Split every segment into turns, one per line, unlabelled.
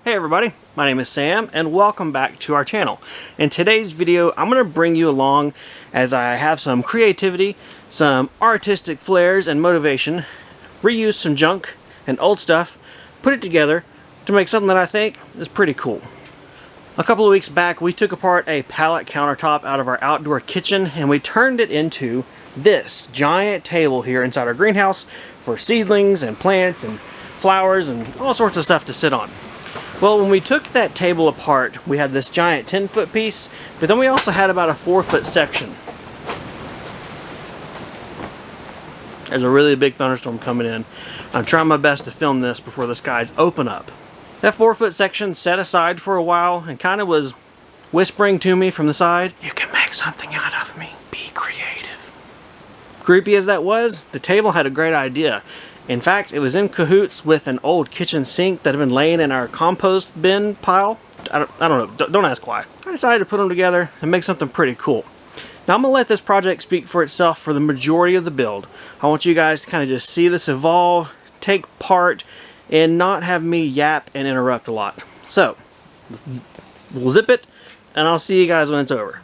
Hey everybody, my name is Sam and welcome back to our channel. In today's video, I'm going to bring you along as I have some creativity, some artistic flares and motivation, reuse some junk and old stuff, put it together to make something that I think is pretty cool. A couple of weeks back, we took apart a pallet countertop out of our outdoor kitchen and we turned it into this giant table here inside our greenhouse for seedlings and plants and flowers and all sorts of stuff to sit on. Well, when we took that table apart, we had this giant 10-foot piece, but then we also had about a 4-foot section. There's a really big thunderstorm coming in. I'm trying my best to film this before the skies open up. That 4-foot section set aside for a while and kind of was whispering to me from the side, "You can make something out of me. Be creative." Creepy as that was, the table had a great idea. In fact, it was in cahoots with an old kitchen sink that had been laying in our compost bin pile. I don't know, don't ask why. I decided to put them together and make something pretty cool. Now I'm going to let this project speak for itself for the majority of the build. I want you guys to kind of just see this evolve, take part, and not have me yap and interrupt a lot. So, we'll zip it, and I'll see you guys when it's over.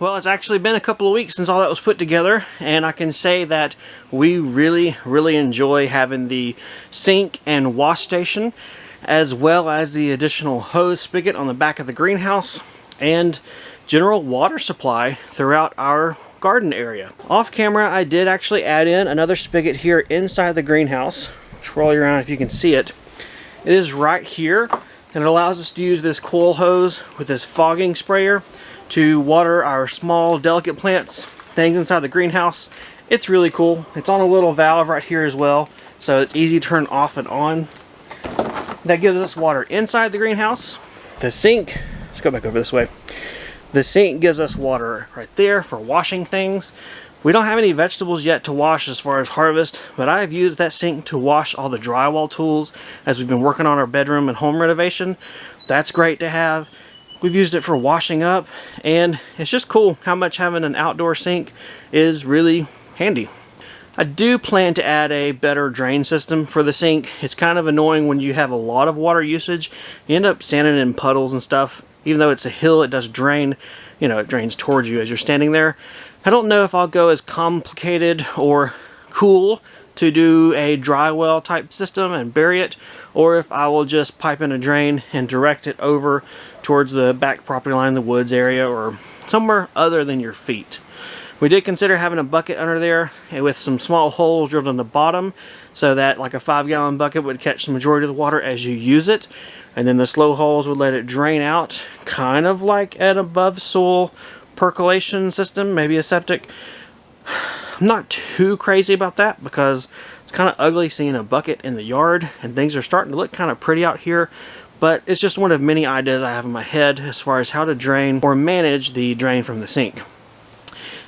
Well, it's actually been a couple of weeks since all that was put together, and I can say that we really enjoy having the sink and wash station, as well as the additional hose spigot on the back of the greenhouse, and general water supply throughout our garden area. Off camera, I did actually add in another spigot here inside the greenhouse. Roll you around if you can see it. It is right here, and it allows us to use this coil hose with this fogging sprayer to water our small delicate plants, things inside the greenhouse. It's really cool. It's on a little valve right here as well, so it's easy to turn off and on. That gives us water inside the greenhouse. The sink, let's go back over this way. The sink gives us water right there for washing things. We don't have any vegetables yet to wash as far as harvest, but I've used that sink to wash all the drywall tools as we've been working on our bedroom and home renovation. That's great to have. We've used it for washing up, and it's just cool how much having an outdoor sink is really handy. I do plan to add a better drain system for the sink. It's kind of annoying when you have a lot of water usage. You end up standing in puddles and stuff. Even though it's a hill, it does drain. You know, it drains towards you as you're standing there. I don't know if I'll go as complicated or cool to do a dry well type system and bury it, or if I will just pipe in a drain and direct it over towards the back property line, the woods area, or somewhere other than your feet. We did consider having a bucket under there with some small holes drilled on the bottom so that like a 5-gallon bucket would catch the majority of the water as you use it, and then the slow holes would let it drain out, kind of like an above soil percolation system, maybe a septic. I'm not too crazy about that because it's kind of ugly seeing a bucket in the yard, and things are starting to look kind of pretty out here. But it's just one of many ideas I have in my head as far as how to drain or manage the drain from the sink.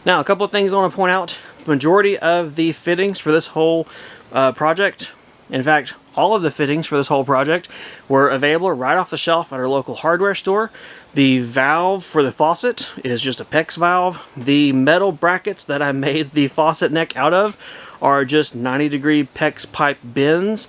Now, a couple of things I want to point out. The majority of the fittings for this whole project, in fact, all of the fittings for this whole project, were available right off the shelf at our local hardware store. The valve for the faucet is just a PEX valve. The metal brackets that I made the faucet neck out of are just 90-degree PEX pipe bends.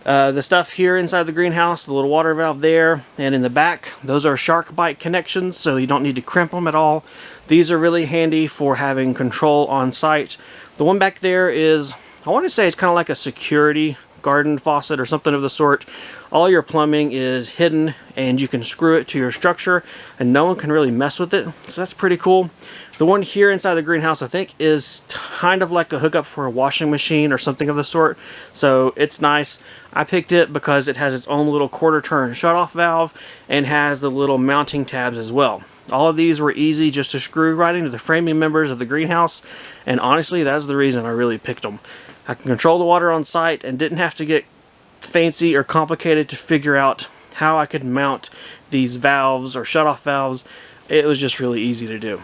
The stuff here inside the greenhouse, the little water valve there, and in the back, those are shark bite connections, so you don't need to crimp them at all. These are really handy for having control on site. The one back there is, I want to say it's kind of like a security garden faucet or something of the sort. All your plumbing is hidden, and you can screw it to your structure, and no one can really mess with it, so that's pretty cool. The one here inside the greenhouse, I think, is kind of like a hookup for a washing machine or something of the sort, so it's nice. I picked it because it has its own little quarter turn shut-off valve and has the little mounting tabs as well. All of these were easy just to screw right into the framing members of the greenhouse, and honestly, that's the reason I really picked them. I can control the water on site and didn't have to get fancy or complicated to figure out how I could mount these valves or shut-off valves. It was just really easy to do.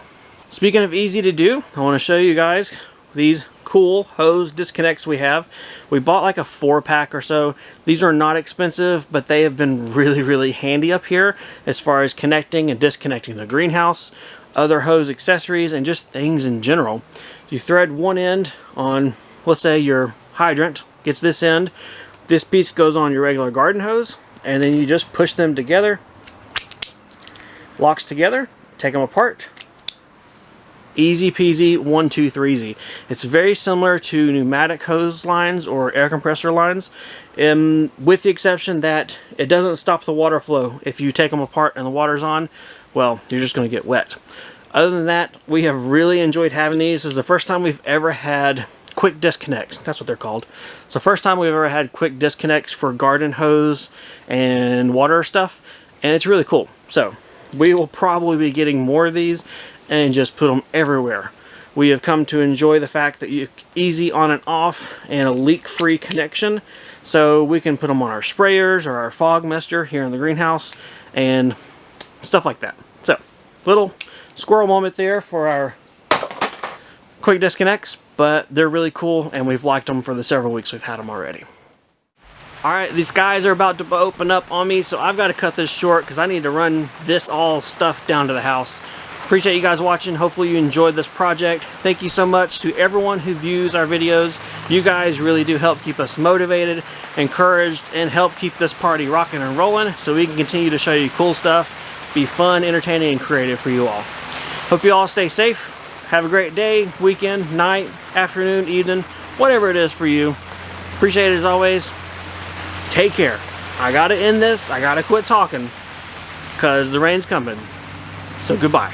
Speaking of easy to do, I want to show you guys these cool hose disconnects we have. We bought like a 4-pack or so. These are not expensive, but they have been really handy up here as far as connecting and disconnecting the greenhouse, other hose accessories, and just things in general. You thread one end on, let's say your hydrant gets this end. This piece goes on your regular garden hose, and then you just push them together. Locks together, take them apart. Easy peasy, 1, 2, 3 It's very similar to pneumatic hose lines or air compressor lines, with the exception that it doesn't stop the water flow. If you take them apart and the water's on, well, you're just going to get wet. Other than that, we have really enjoyed having these. This is the first time we've ever had quick disconnects. That's what they're called. It's the first time we've ever had quick disconnects for garden hose and water stuff, and it's really cool. So we will probably be getting more of these and just put them everywhere. We have come to enjoy the fact that you easy on and off and a leak-free connection, so we can put them on our sprayers or our fog mister here in the greenhouse and stuff like that. So, little squirrel moment there for our quick disconnects, but they're really cool and we've liked them for the several weeks we've had them already. Alright, these guys are about to open up on me, so I've got to cut this short because I need to run this all stuff down to the house. Appreciate you guys watching. Hopefully you enjoyed this project. Thank you so much to everyone who views our videos. You guys really do help keep us motivated, encouraged, and help keep this party rocking and rolling so we can continue to show you cool stuff, be fun, entertaining, and creative for you all. Hope you all stay safe. Have a great day, weekend, night, afternoon, evening, whatever it is for you. Appreciate it as always. Take care. I gotta end this. I gotta quit talking because the rain's coming. So goodbye.